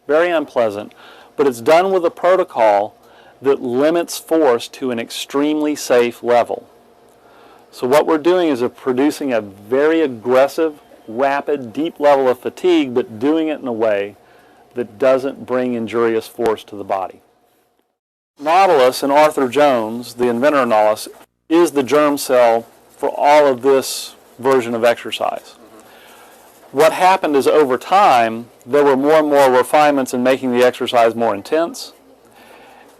very unpleasant, but it's done with a protocol that limits force to an extremely safe level. So what we're doing is producing a very aggressive, rapid, deep level of fatigue, but doing it in a way that doesn't bring injurious force to the body. Nautilus and Arthur Jones, the inventor of Nautilus, is the germ cell for all of this version of exercise. What happened is over time, there were more and more refinements in making the exercise more intense,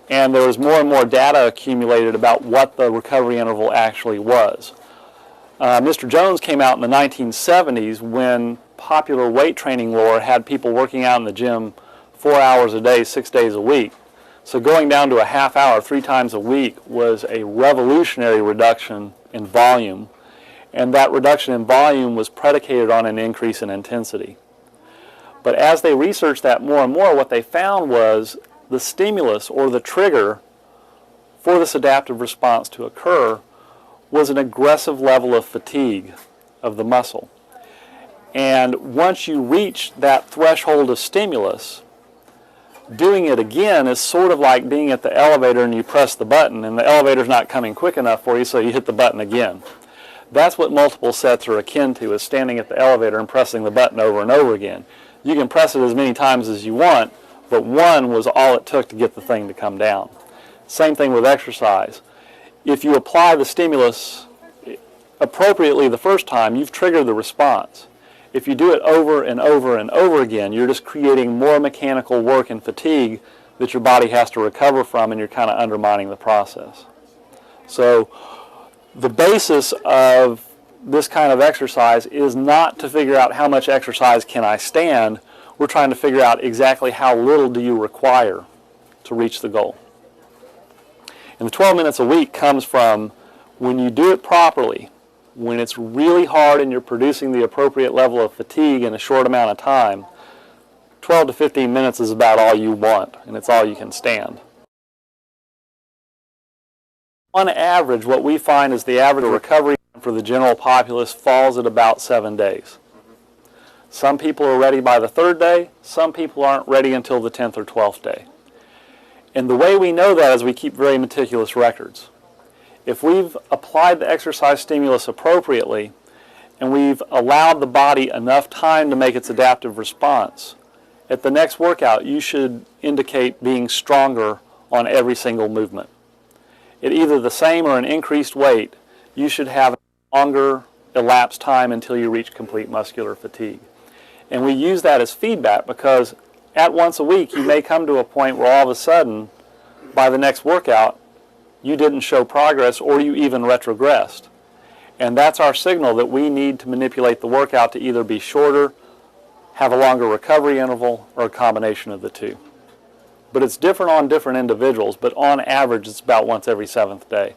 and there was more and more data accumulated about what the recovery interval actually was. Mr. Jones came out in the 1970s when popular weight training lore had people working out in the gym 4 hours a day, 6 days a week. So going down to a half hour 3 times a week was a revolutionary reduction in volume, and that reduction in volume was predicated on an increase in intensity. But as they researched that more and more, what they found was the stimulus or the trigger for this adaptive response to occur was an aggressive level of fatigue of the muscle. And once you reach that threshold of stimulus, doing it again is sort of like being at the elevator and you press the button and the elevator's not coming quick enough for you, so you hit the button again. That's what multiple sets are akin to, is standing at the elevator and pressing the button over and over again. You can press it as many times as you want, but one was all it took to get the thing to come down. Same thing with exercise. If you apply the stimulus appropriately the first time, you've triggered the response. If you do it over and over and over again, you're just creating more mechanical work and fatigue that your body has to recover from, and you're kind of undermining the process. So the basis of this kind of exercise is not to figure out how much exercise can I stand. We're trying to figure out exactly how little do you require to reach the goal. And the 12 minutes a week comes from when you do it properly, when it's really hard and you're producing the appropriate level of fatigue in a short amount of time. 12 to 15 minutes is about all you want, and it's all you can stand. On average, what we find is the average recovery for the general populace falls at about 7 days. Some people are ready by the 3rd day, some people aren't ready until the 10th or 12th day. And the way we know that is we keep very meticulous records. If we've applied the exercise stimulus appropriately and we've allowed the body enough time to make its adaptive response, at the next workout you should indicate being stronger on every single movement. At either the same or an increased weight, you should have a longer elapsed time until you reach complete muscular fatigue. And we use that as feedback because at once a week you may come to a point where all of a sudden by the next workout you didn't show progress or you even retrogressed. And that's our signal that we need to manipulate the workout to either be shorter, have a longer recovery interval, or a combination of the two. But it's different on different individuals, but on average it's about once every 7th day.